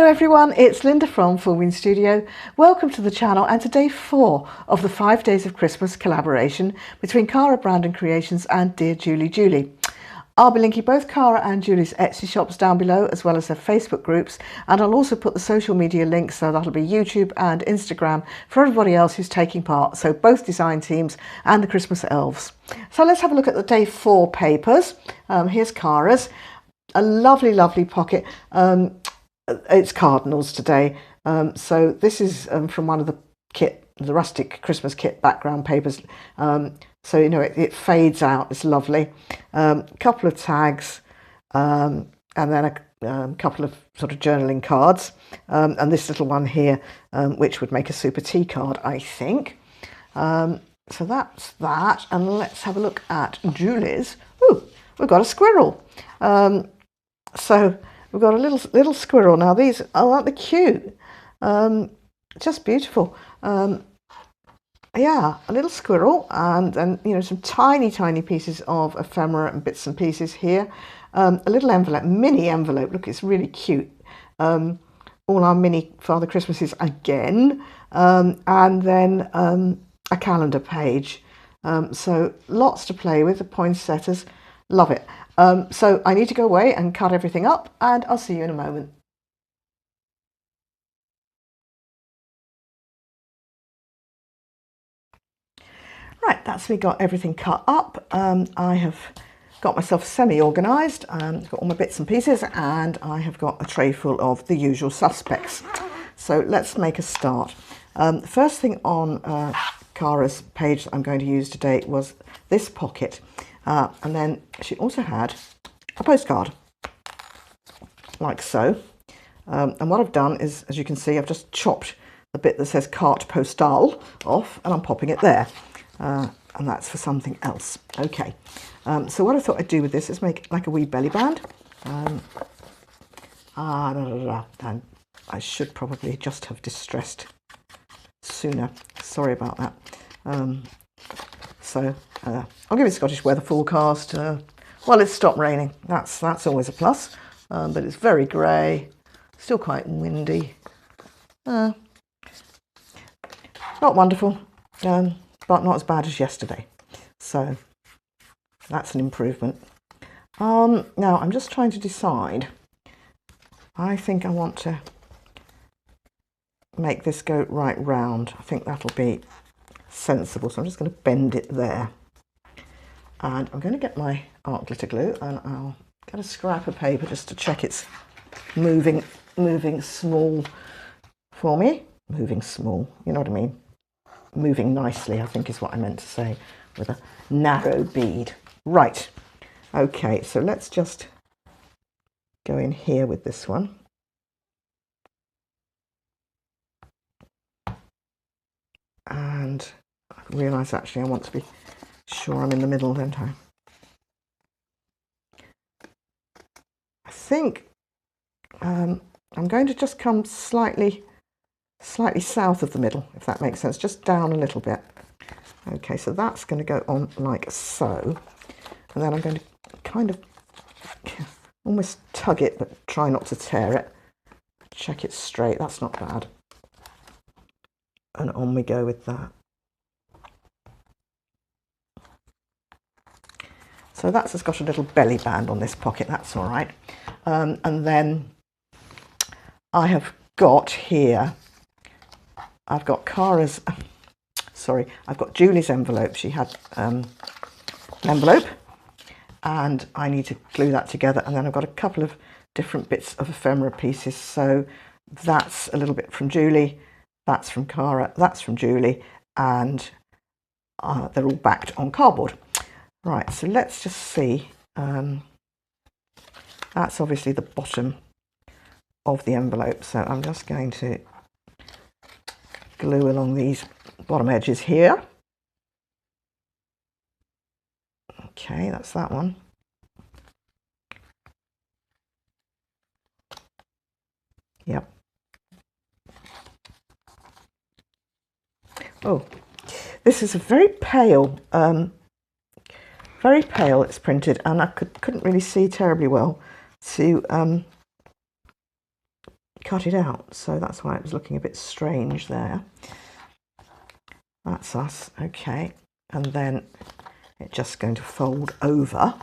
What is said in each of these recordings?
Hello everyone, it's Linda from Full Moon Studio. Welcome to the channel and to day 4 of the 5 Days of Christmas collaboration between Cara Brandon Creations and Dear Julie. I'll be linking both Cara and Julie's Etsy shops down below, as well as their Facebook groups, and I'll also put the social media links, so that'll be YouTube and Instagram for everybody else who's taking part, so both design teams and the Christmas elves. So let's have a look at the day 4 papers. Here's Cara's. A lovely pocket. It's cardinals today, so this is from one of the rustic Christmas kit background papers, so you know it fades out. It's lovely. Couple of tags, and then a couple of sort of journaling cards, and this little one here, which would make a super tea card, I think. So that's that, and let's have a look at Julie's. Ooh, we've got a squirrel. So we've got a little squirrel. Now these, oh, aren't they cute? Just beautiful. Yeah, a little squirrel, and then you know, some tiny pieces of ephemera and bits and pieces here. A little envelope, mini envelope. Look, it's really cute. All our mini Father Christmases again, and then a calendar page. So lots to play with. The poinsettias, love it. So I need to go away and cut everything up, and I'll see you in a moment. Right, that's me got everything cut up. I have got myself semi-organised, got all my bits and pieces, and I have got a tray full of the usual suspects. So let's make a start. The first thing on Cara's page that I'm going to use today was this pocket. And then she also had a postcard, like so. And what I've done is, as you can see, I've just chopped the bit that says carte postale off, and I'm popping it there. And that's for something else. Okay. So what I thought I'd do with this is make like a wee belly band. And I should probably just have distressed sooner. Sorry about that. I'll give it Scottish weather forecast. Well, it's stopped raining. That's always a plus. But it's very grey, still quite windy. Not wonderful, but not as bad as yesterday. So that's an improvement. Now I'm just trying to decide. I think I want to make this go right round. I think that'll be sensible, so I'm just going to bend it there, and I'm going to get my art glitter glue, and I'll get a scrap of paper just to check it's moving small for me. Moving small, you know what I mean? Moving nicely, I think is what I meant to say, with a narrow bead. Right, okay, so let's just go in here with this one. And I realise actually I want to be sure I'm in the middle, don't I? I think I'm going to just come slightly south of the middle, if that makes sense, just down a little bit. Okay, so that's going to go on like so, and then I'm going to kind of almost tug it, but try not to tear it. Check it straight, that's not bad. And on we go with that. So that's just got a little belly band on this pocket, that's all right. And then I have got here, I've got Cara's, sorry, I've got Julie's envelope. She had an envelope, and I need to glue that together. And then I've got a couple of different bits of ephemera pieces. So that's a little bit from Julie, that's from Cara, that's from Julie, and they're all backed on cardboard. Right, so let's just see. That's obviously the bottom of the envelope, so I'm just going to glue along these bottom edges here. Okay, that's that one. Yep. Oh, this is a very pale, it's printed, and I couldn't really see terribly well to cut it out, so that's why it was looking a bit strange there. That's us, okay. And then it's just going to fold over.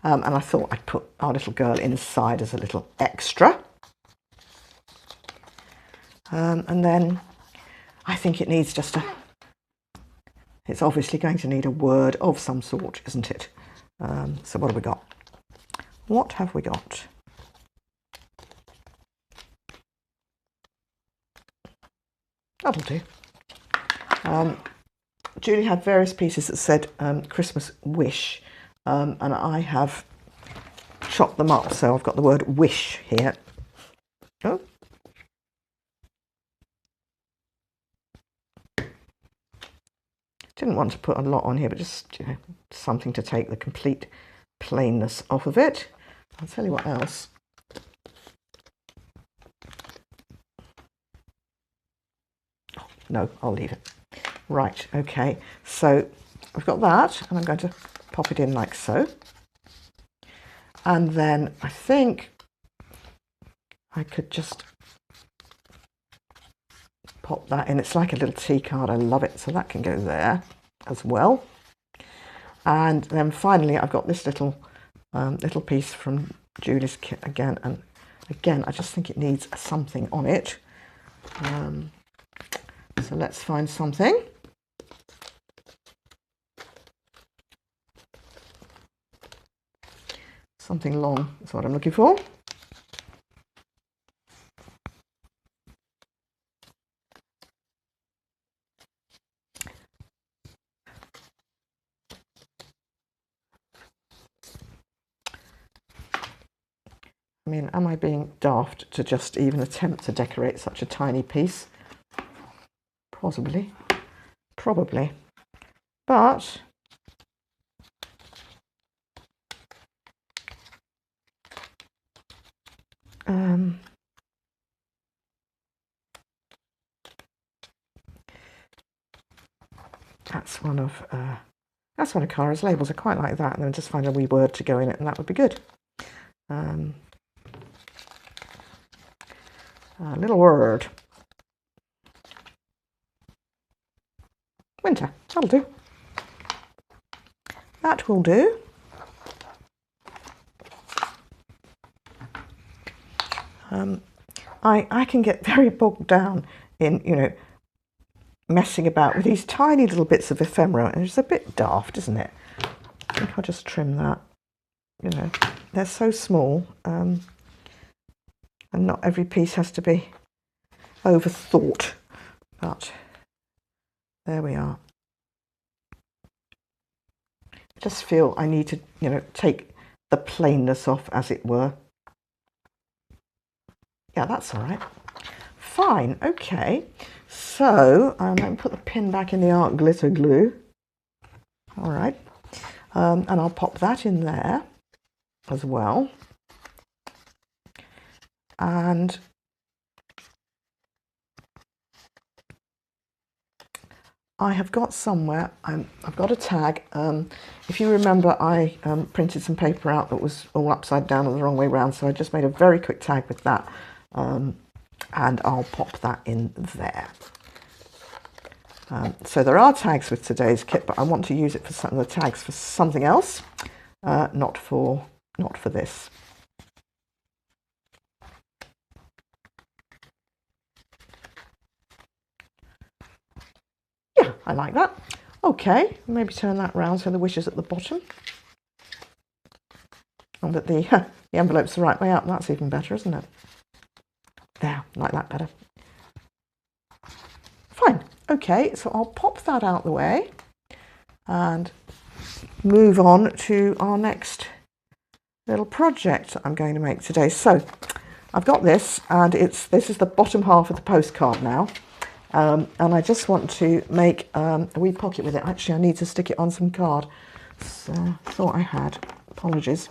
And I thought I'd put our little girl inside as a little extra. And then I think it needs just a, it's obviously going to need a word of some sort, isn't it? So what have we got? What have we got? That'll do. Julie had various pieces that said Christmas wish, and I have chopped them up, so I've got the word wish here. Oh. Didn't want to put a lot on here, but just, you know, something to take the complete plainness off of it. I'll tell you what else. Oh, no, I'll leave it. Right, okay, so I've got that, and I'm going to pop it in like so. And then I think I could just pop that in. It's like a little tea card. I love it. So that can go there as well. And then finally, I've got this little piece from Julie's kit again. And again, I just think it needs something on it. So let's find something. Something long is what I'm looking for. I mean, am I being daft to just even attempt to decorate such a tiny piece? Possibly, probably, but that's one of Cara's labels. I quite like that, and then just find a wee word to go in it, and that would be good. A little word. Winter. That'll do. That will do. I can get very bogged down in, you know, messing about with these tiny little bits of ephemera, and it's a bit daft, isn't it? I think I'll just trim that. You know, they're so small, and not every piece has to be overthought, but there we are. I just feel I need to, you know, take the plainness off, as it were. Yeah, that's all right. Fine, okay. So I'm going to put the pin back in the art glitter glue. All right. And I'll pop that in there as well. And I have got somewhere, I've got a tag. If you remember, I printed some paper out that was all upside down and the wrong way round, so I just made a very quick tag with that. And I'll pop that in there. So there are tags with today's kit, but I want to use it for some of the tags for something else, not for this. Yeah, I like that. Okay, maybe turn that round so the wish is at the bottom, and that the envelope's the right way up. That's even better, isn't it? There, like that better. Fine. Okay, so I'll pop that out the way and move on to our next little project that I'm going to make today. So I've got this, and this is the bottom half of the postcard now, and I just want to make a wee pocket with it. Actually, I need to stick it on some card. So I thought I had. Apologies.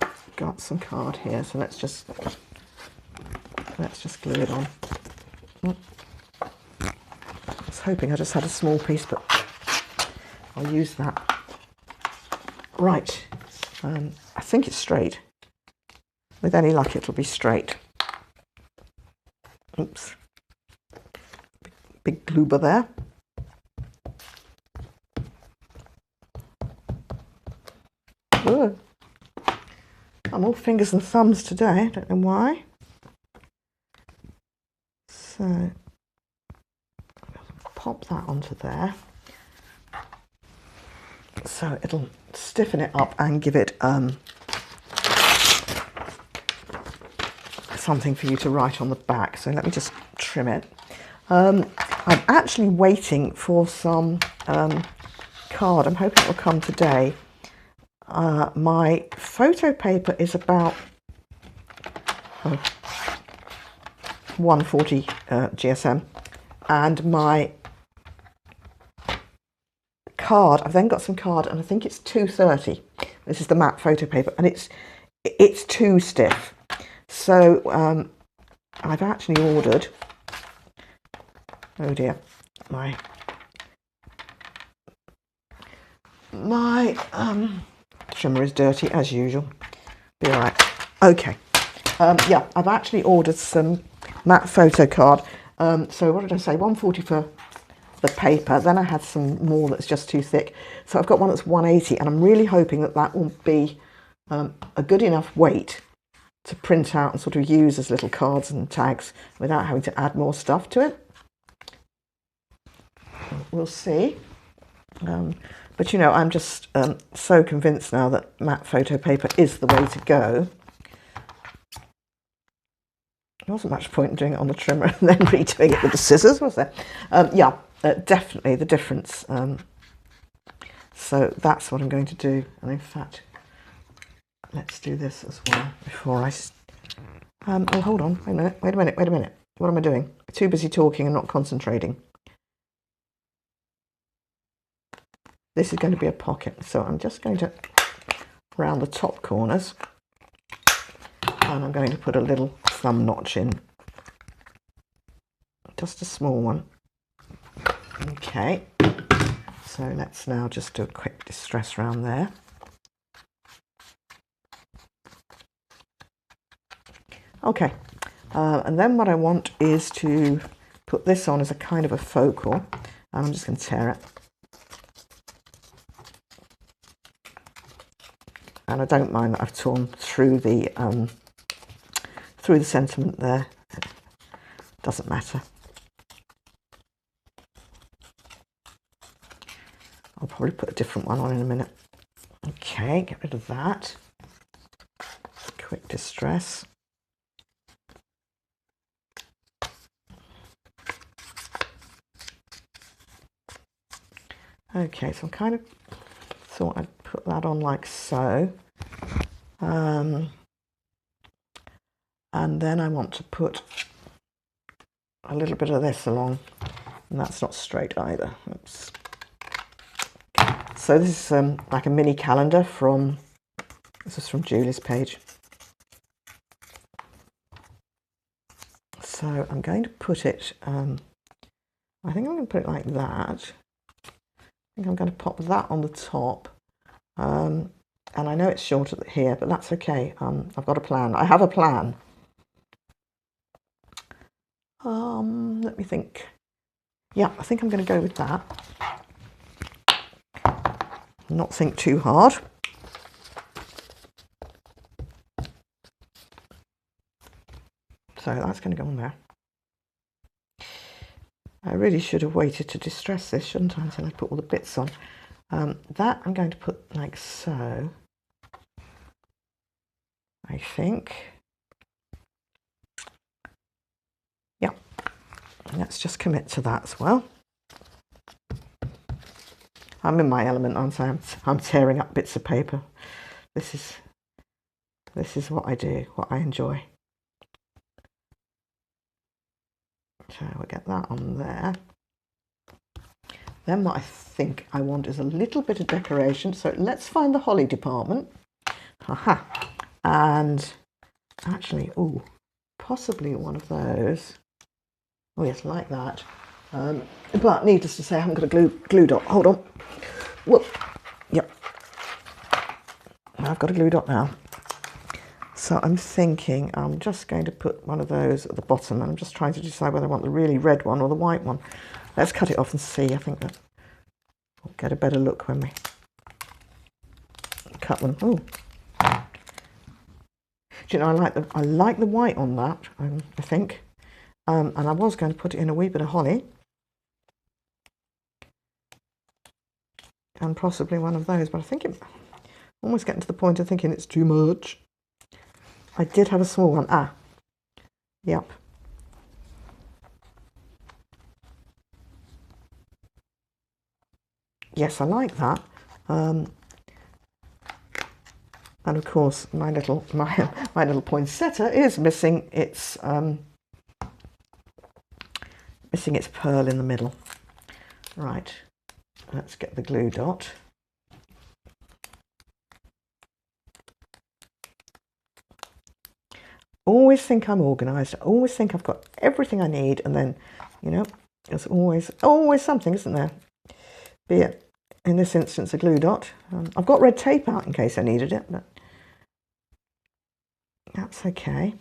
I've got some card here, so let's just glue it on. I was hoping I just had a small piece, but I'll use that. Right, I think it's straight. With any luck, it'll be straight. Oops. Big gloober there. Ooh. I'm all fingers and thumbs today, I don't know why. So, pop that onto there. So it'll stiffen it up and give it something for you to write on the back. So let me just trim it. I'm actually waiting for some card. I'm hoping it will come today. My photo paper is about 140 GSM, and my card, I've then got some card, and I think it's 230. This is the matte photo paper, and it's too stiff. So I've actually ordered, oh dear, my trimmer is dirty as usual. Be all right. Okay. Yeah, I've actually ordered some matte photo card. So what did I say? 140 for the paper. Then I had some more that's just too thick. So I've got one that's 180, and I'm really hoping that that will be a good enough weight to print out and sort of use as little cards and tags without having to add more stuff to it. We'll see. But you know, I'm just so convinced now that matte photo paper is the way to go. There wasn't much point in doing it on the trimmer and then redoing it with the scissors, was there? Yeah, definitely the difference. So that's what I'm going to do. And in fact, let's do this as well before I... oh, hold on, wait a minute. What am I doing? I'm too busy talking and not concentrating. This is going to be a pocket, so I'm just going to round the top corners, and I'm going to put a little thumb notch in, just a small one. Okay, so let's now just do a quick distress round there. Okay, and then what I want is to put this on as a kind of a focal, and I'm just going to tear it. And I don't mind that I've torn through the sentiment there. It doesn't matter. I'll probably put a different one on in a minute. Okay, get rid of that. Quick distress. Okay, so I'm kind of thought I'd put that on like so. And then I want to put a little bit of this along, and that's not straight either. Oops. So this is like a mini calendar from, this is from Julie's page. So I'm going to put it, I think I'm going to put it like that. I think I'm going to pop that on the top. And I know it's short here, but that's okay. I've got a plan. I have a plan. Let me think. Yeah, I think I'm going to go with that. Not think too hard. So that's going to go on there. I really should have waited to distress this, shouldn't I, until I put all the bits on. That I'm going to put like so, I think. Yeah, let's just commit to that as well. I'm in my element, aren't I? I'm tearing up bits of paper. This is what I do, what I enjoy. So we'll get that on there. Then what I think I want is a little bit of decoration. So let's find the holly department. Haha. And actually, oh, possibly one of those. Oh yes, like that. But needless to say, I haven't got a glue dot. Hold on. Whoop. Yep. I've got a glue dot now. So I'm thinking I'm just going to put one of those at the bottom, and I'm just trying to decide whether I want the really red one or the white one. Let's cut it off and see. I think that we'll get a better look when we cut them. Oh, do you know, I like the white on that. I think, and I was going to put it in a wee bit of holly, and possibly one of those, but I think I'm almost getting to the point of thinking it's too much. I did have a small one. Ah, yep. Yes, I like that. And of course, my little poinsettia is missing its pearl in the middle. Right, let's get the glue dot. Always think I'm organised. I always think I've got everything I need, and then, you know, there's always something, isn't there? Be it, in this instance, a glue dot. I've got red tape out in case I needed it, but that's okay.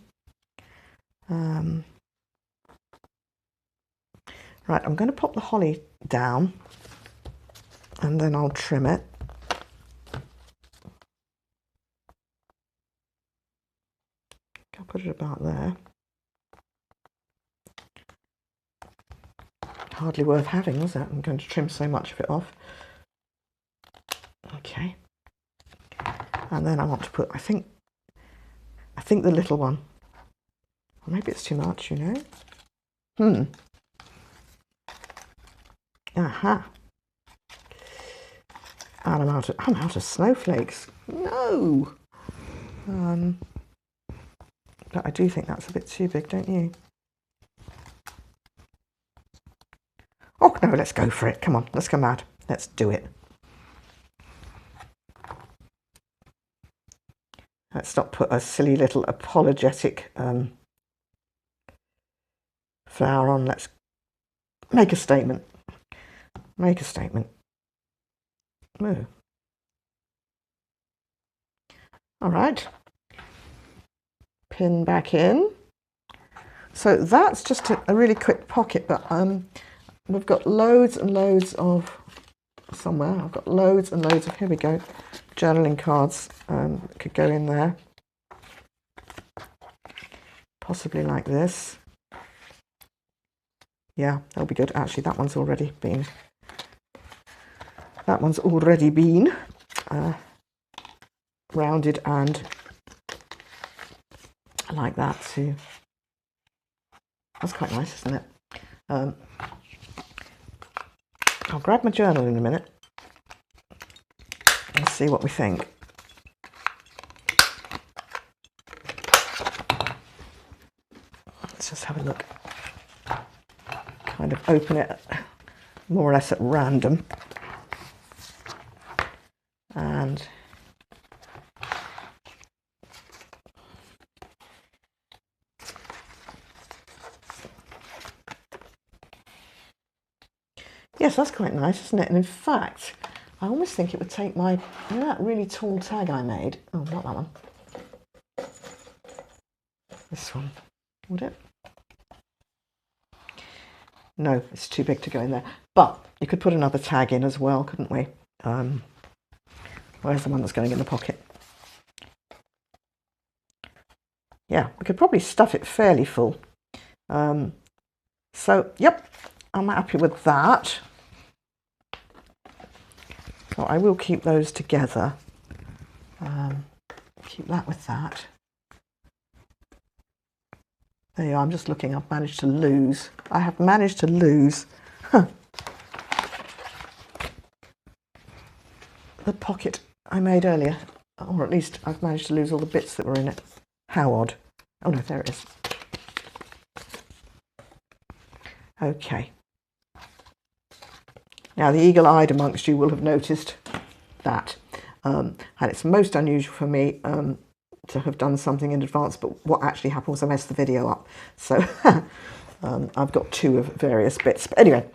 Right, I'm going to pop the holly down, and then I'll trim it. I'll put it about there. Hardly worth having, was it? I'm going to trim so much of it off. Okay. And then I want to put, I think the little one. Or maybe it's too much, you know. Aha. And I'm out of snowflakes. No. But I do think that's a bit too big, don't you? Oh no, let's go for it. Come on, let's go mad. Let's do it. Let's not put a silly little apologetic flower on. Let's make a statement. Make a statement. Ooh. All right. Pin back in. So that's just a really quick pocket, but we've got loads and loads of, somewhere, I've got loads and loads of, here we go, journaling cards that could go in there. Possibly like this. Yeah, that'll be good. Actually, that one's already been rounded, and I like that too. That's quite nice, isn't it? I'll grab my journal in a minute and see what we think. Let's just have a look. Kind of open it more or less at random. And yes, that's quite nice, isn't it? And in fact, I almost think it would take my, you know, that really tall tag I made. Oh, not that one. This one. Would it? No, it's too big to go in there. But you could put another tag in as well, couldn't we? Where's the one that's going in the pocket? Yeah, we could probably stuff it fairly full. So, yep, I'm happy with that. So I will keep those together. Keep that with that. There you are, I'm just looking, I've managed to lose. I have managed to lose the pocket I made earlier. Or at least I've managed to lose all the bits that were in it. How odd. Oh no, there it is. Okay. Now the eagle-eyed amongst you will have noticed that. And it's most unusual for me to have done something in advance, but what actually happened was I messed the video up. So I've got two of various bits. But anyway,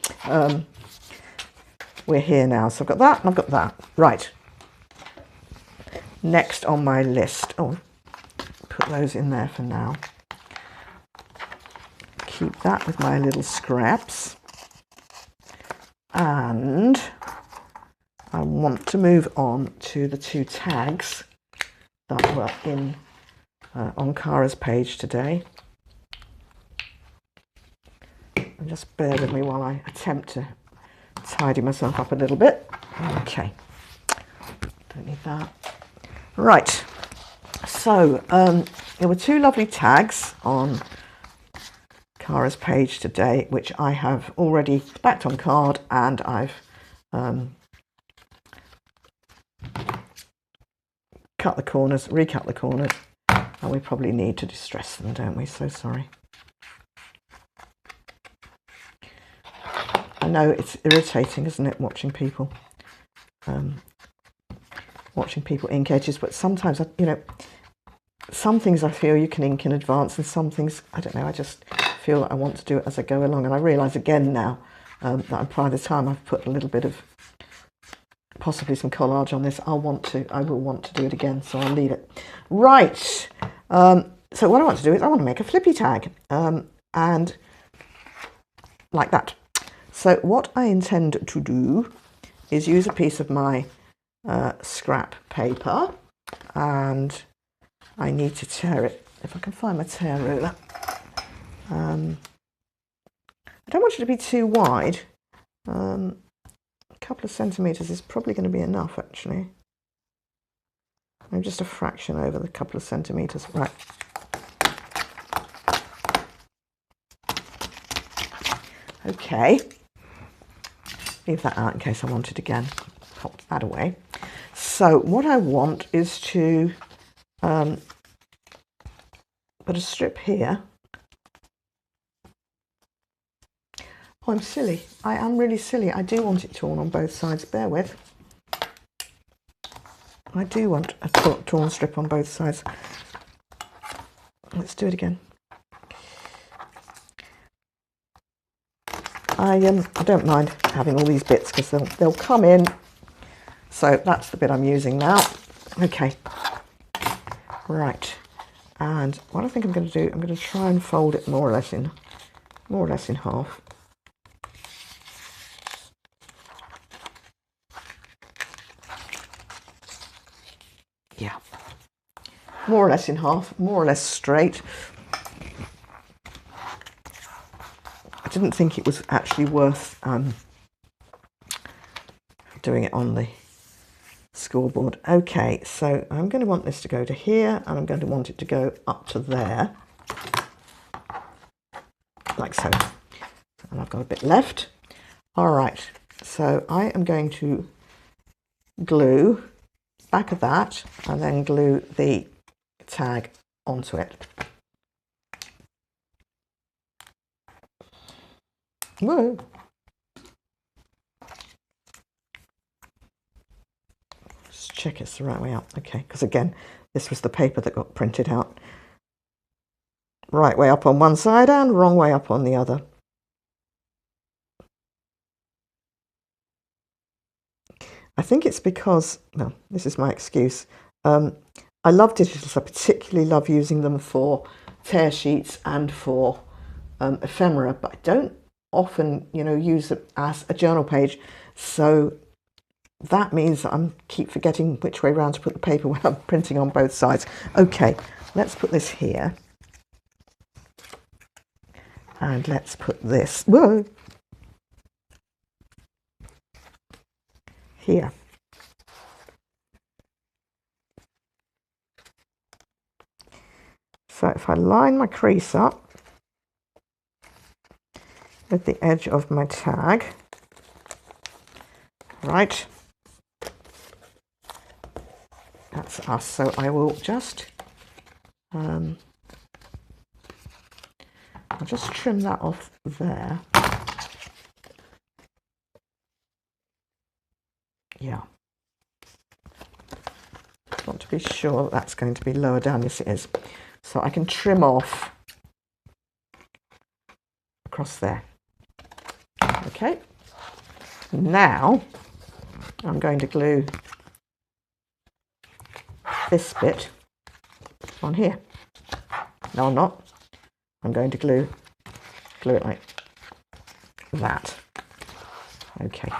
we're here now. So I've got that and I've got that. Right. Next on my list. Oh, put those in there for now. Keep that with my little scraps. And I want to move on to the 2 tags that were in on Cara's page today. And just bear with me while I attempt to tidy myself up a little bit. Okay, don't need that. Right, so there were 2 lovely tags on Cara's page today, which I have already backed on card, and I've cut the corners, recut the corners, and we probably need to distress them, don't we? So sorry. I know it's irritating, isn't it, watching people ink edges, but sometimes, you know, some things I feel you can ink in advance, and some things, I don't know, I just feel I want to do it as I go along. And I realise again now that by the time I've put a little bit of possibly some collage on this, I will want to do it again, so I'll leave it. Right, so what I want to do is I want to make a flippy tag, and like that. So what I intend to do is use a piece of my scrap paper, and I need to tear it, if I can find my tear ruler. I don't want it to be too wide. A couple of centimetres is probably going to be enough, actually. I'm just a fraction over the couple of centimetres. Right. Okay. Leave that out in case I want it again. Pop that away. So what I want is to put a strip here. Oh, I'm silly. I am really silly. I do want it torn on both sides. Bear with. I do want a torn strip on both sides. Let's do it again. I don't mind having all these bits because they'll come in. So that's the bit I'm using now. Okay. Right. And what I think I'm going to do, I'm going to try and fold it more or less in half. Yeah, more or less in half, more or less straight. I didn't think it was actually worth doing it on the scoreboard. Okay, so I'm going to want this to go to here, and I'm going to want it to go up to there, like so. And I've got a bit left. All right, so I am going to glue back of that and then glue the tag onto it. Whoa. Just check it's the right way out. Okay, because again, this was the paper that got printed out. Right way up on one side and wrong way up on the other. I think it's because, well, this is my excuse. I love digitals. I particularly love using them for tear sheets and for ephemera, but I don't often, you know, use it as a journal page. So that means that I keep forgetting which way around to put the paper when I'm printing on both sides. Okay, let's put this here. And let's put this, whoa, here. So if I line my crease up with the edge of my tag, right, that's us. So I will just, I'll just trim that off there. Yeah. Want to be sure that that's going to be lower down. Yes, it is. So I can trim off across there. Okay. Now I'm going to glue this bit on here. No, I'm not. I'm going to glue it like that. Okay.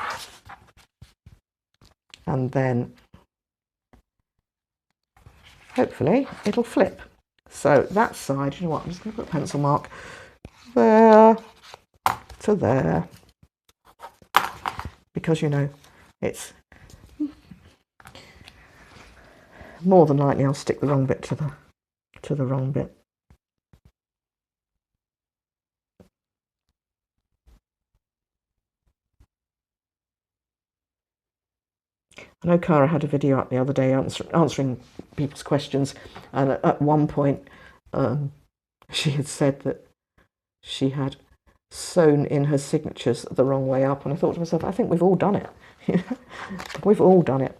And then hopefully it'll flip. So that side, you know what, I'm just going to put a pencil mark there to there, because, you know, it's more than likely I'll stick the wrong bit to the wrong bit. I know Cara had a video up the other day answering people's questions, and at one point she had said that she had sewn in her signatures the wrong way up, and I thought to myself, I think we've all done it. We've all done it.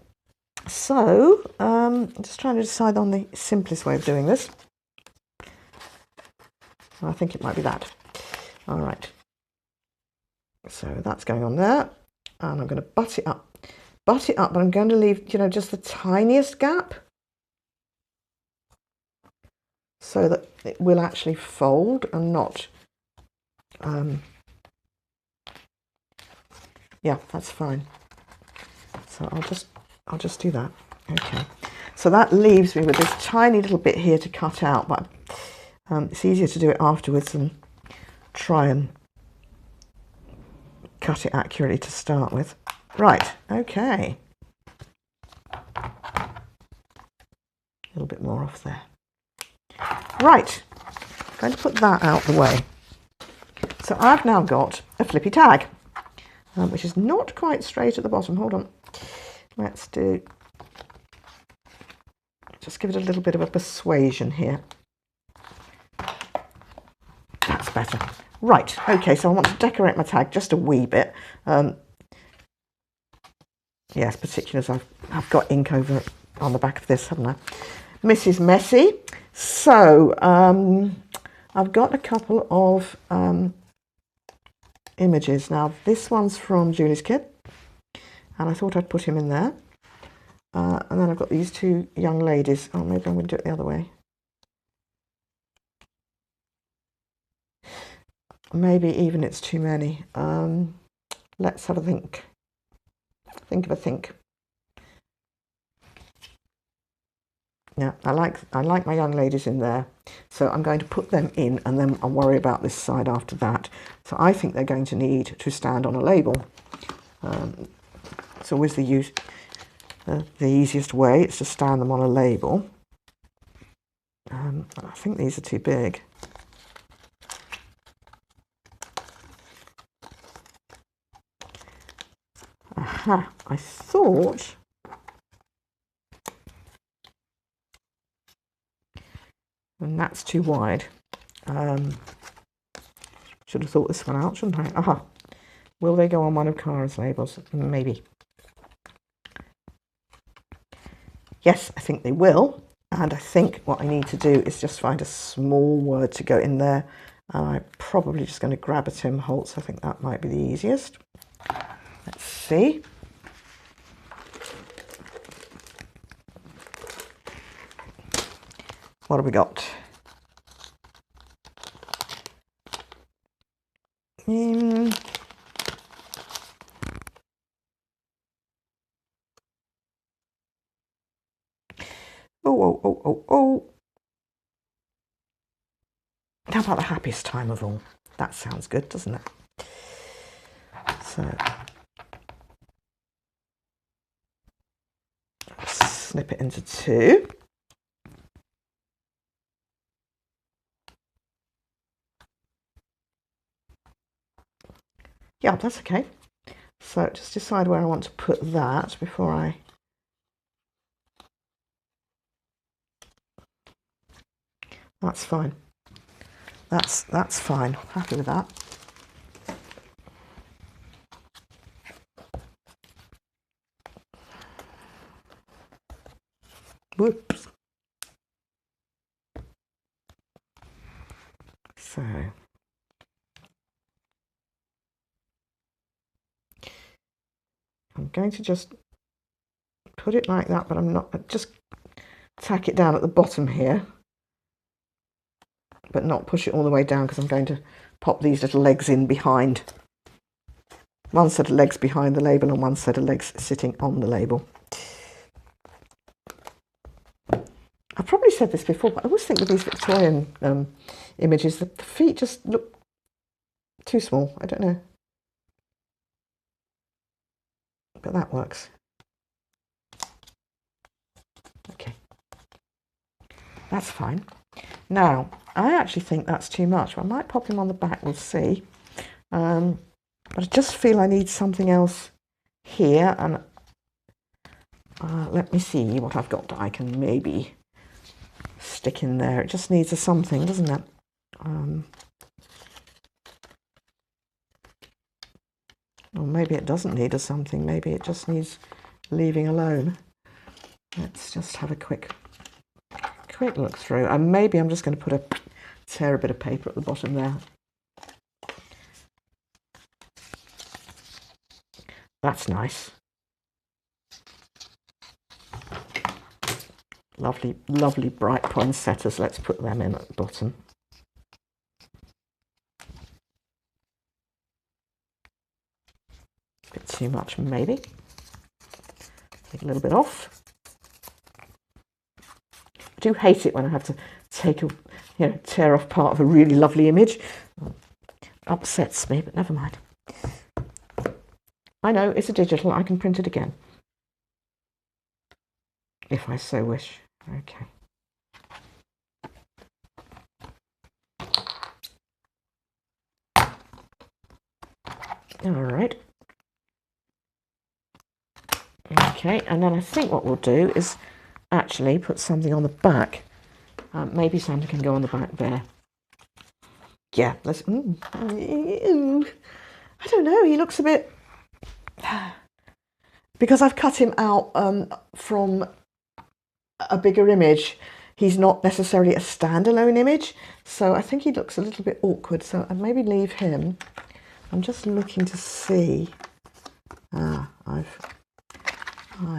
So I'm just trying to decide on the simplest way of doing this. I think it might be that. All right. So that's going on there, and I'm going to butt it up, but I'm going to leave, you know, just the tiniest gap so that it will actually fold and not, yeah, that's fine. So I'll just do that. Okay. So that leaves me with this tiny little bit here to cut out, but it's easier to do it afterwards than try and cut it accurately to start with. Right, okay. A little bit more off there. Right, I'm going to put that out the way. So I've now got a flippy tag, which is not quite straight at the bottom. Hold on. Let's just give it a little bit of a persuasion here. That's better. Right, okay, so I want to decorate my tag just a wee bit. Yes, particularly as I've got ink over on the back of this, haven't I? Mrs. Messy. So I've got a couple of images. Now this one's from Julie's kid, and I thought I'd put him in there. And then I've got these two young ladies. Oh, maybe I'm going to do it the other way. Maybe even it's too many. Let's have a think. Think of a think. Yeah, I like my young ladies in there. So I'm going to put them in, and then I'll worry about this side after that. So I think they're going to need to stand on a label. It's always the easiest way. It's to stand them on a label. I think these are too big. Aha, I thought and that's too wide. Should have thought this one out, shouldn't I? Aha. Will they go on one of Cara's labels? Maybe. Yes, I think they will. And I think what I need to do is just find a small word to go in there. And I'm probably just going to grab a Tim Holtz. I think that might be the easiest. Let's see. What have we got? Oh. How about the happiest time of all? That sounds good, doesn't it? So, snip it into two. Yeah, that's okay. So just decide where I want to put that before I... That's fine. That's fine. Happy with that. Whoops. So I'm going to just put it like that, but I'm not, just tack it down at the bottom here. but not push it all the way down, because I'm going to pop these little legs in behind. One set of legs behind the label and one set of legs sitting on the label. I've probably said this before, but I always think with these Victorian images, the feet just look too small. I don't know. But that works. Okay. That's fine. Now, I actually think that's too much. I might pop him on the back, we'll see. But I just feel I need something else here. And let me see what I've got that I can maybe stick in there. It just needs a something, doesn't it? Or maybe it doesn't need a something. Maybe it just needs leaving alone. Let's just have a quick look through. And maybe I'm just going to tear a bit of paper at the bottom there. That's nice. Lovely, lovely bright poinsettias. Let's put them in at the bottom. A bit too much, maybe. Take a little bit off. I do hate it when I have to take tear off part of a really lovely image. Upsets me, but never mind. I know, it's a digital. I can print it again, if I so wish. Okay. All right. Okay, and then I think what we'll do is actually put something on the back. Maybe Santa can go on the back there. Yeah, let's... I don't know, he looks a bit... Because I've cut him out from a bigger image, he's not necessarily a standalone image, so I think he looks a little bit awkward, so I'd maybe leave him. I'm just looking to see... I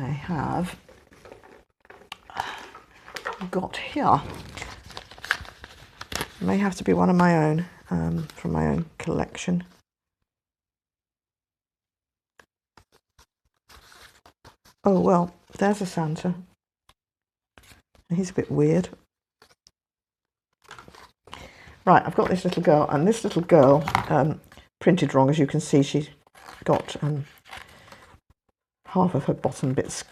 have got here, may have to be one of my own, from my own collection. Oh well, there's a Santa. He's a bit weird. Right, I've got this little girl, and this little girl printed wrong. As you can see, she's got half of her bottom bits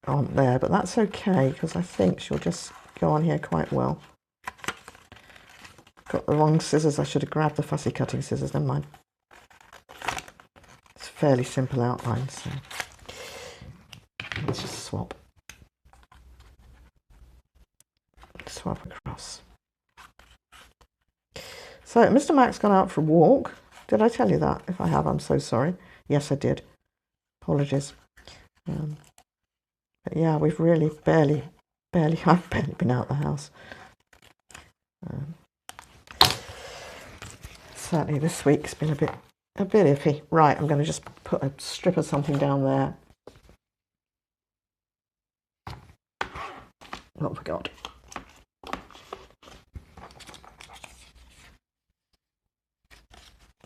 aren't there, but that's okay, because I think she'll just go on here quite well. Got the wrong scissors. I should have grabbed the fussy cutting scissors. Never mind. It's a fairly simple outline, so let's just swap across. So Mr. Mac's gone out for a walk. Did I tell you that? If I have, I'm so sorry. Yes, I did. Apologies. But yeah, we've really barely, I've barely been out the house. Certainly this week's been a bit iffy. Right, I'm going to just put a strip of something down there. What have we got?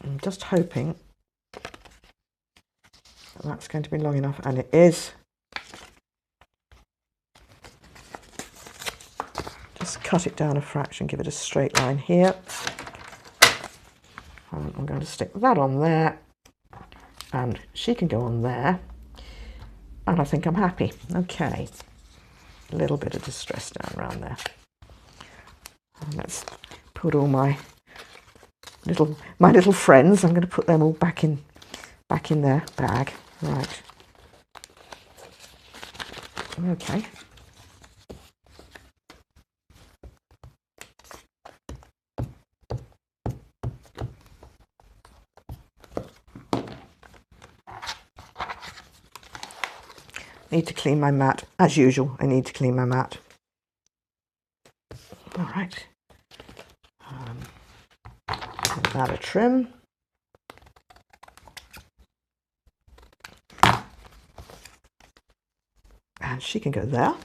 I'm just hoping that's going to be long enough, and it is. Just cut it down a fraction, give it a straight line here. And I'm going to stick that on there, and she can go on there, and I think I'm happy. Okay, a little bit of distress down around there. And let's put all my little friends. I'm going to put them all back in their bag. Right. Okay. Need to clean my mat. As usual, I need to clean my mat. All right. Give that a trim. And she can go there.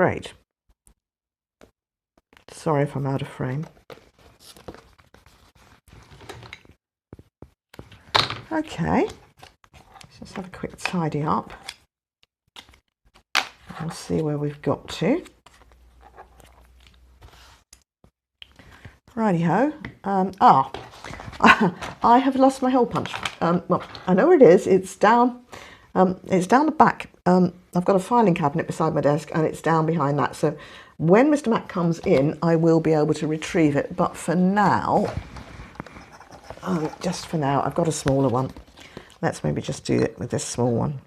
great. Sorry if I'm out of frame. Okay, let's have a quick tidy up. We'll see where we've got to. Righty-ho. I have lost my hole punch. Well, I know where it is. It's down the back. I've got a filing cabinet beside my desk and it's down behind that. So when Mr. Mac comes in, I will be able to retrieve it. But for now, just for now, I've got a smaller one. Let's maybe just do it with this small one.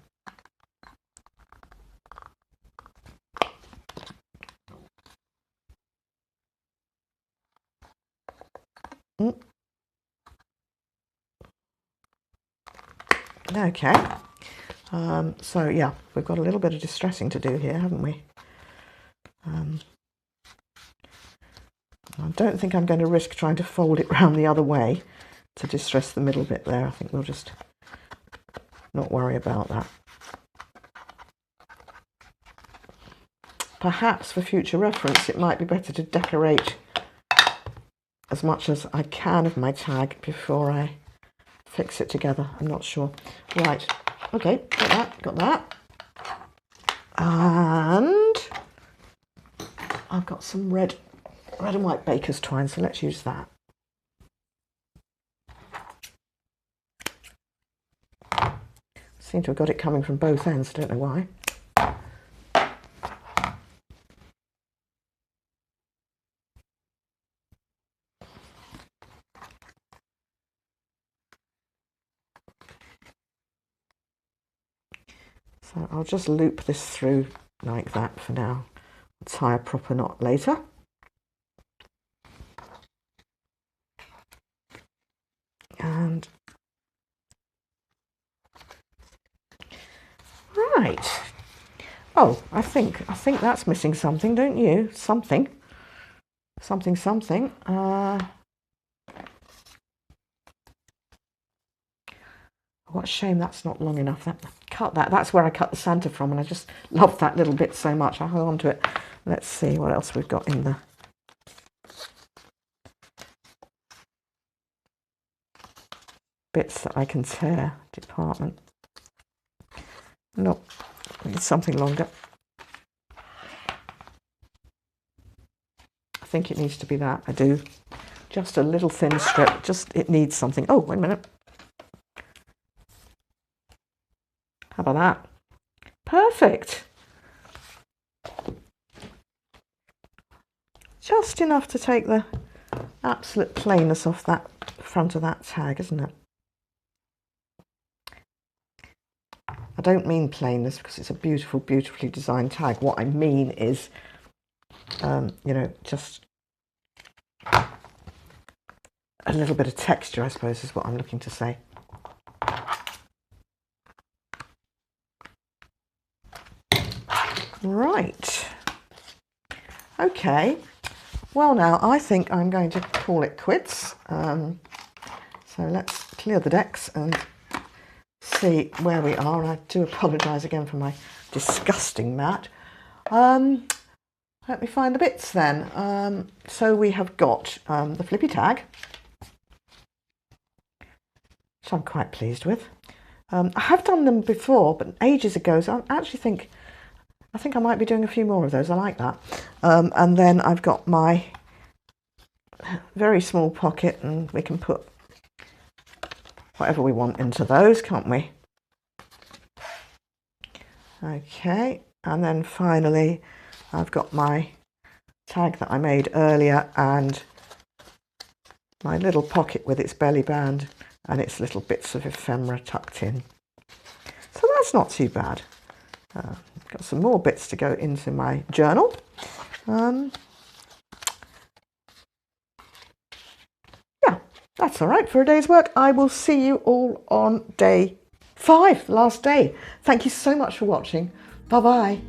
Okay, so yeah, we've got a little bit of distressing to do here, haven't we? I don't think I'm going to risk trying to fold it round the other way to distress the middle bit there. I think we'll just not worry about that. Perhaps for future reference it might be better to decorate as much as I can of my tag before I fix it together. I'm not sure. Right, okay, got that. And I've got some red and white baker's twine, so let's use that. Seem to have got it coming from both ends, I don't know why. So I'll just loop this through like that for now. I'll tie a proper knot later. And right. Oh, I think that's missing something, don't you? Something. What a shame that's not long enough. Cut that. That's where I cut the Santa from, and I just love that little bit so much. I hold on to it. Let's see what else we've got in the bits that I can tear department. No, need something longer. I think it needs to be that. I do. Just a little thin strip. It needs something. Oh, wait a minute. How about that? Perfect. Just enough to take the absolute plainness off that front of that tag, isn't it? I don't mean plainness because it's a beautiful, beautifully designed tag. What I mean is, you know, just a little bit of texture, I suppose, is what I'm looking to say. Right. Okay. Well, now I think I'm going to call it quits. So let's clear the decks and see where we are. And I do apologise again for my disgusting mat. Let me find the bits then. So we have got the flippy tag, which I'm quite pleased with. I have done them before, but ages ago, so I think I might be doing a few more of those. I like that. And then I've got my very small pocket, and we can put whatever we want into those, can't we? Okay, and then finally I've got my tag that I made earlier and my little pocket with its belly band and its little bits of ephemera tucked in. So that's not too bad. Got some more bits to go into my journal. Yeah, that's all right for a day's work. I will see you all on day 5, last day. Thank you so much for watching. Bye-bye.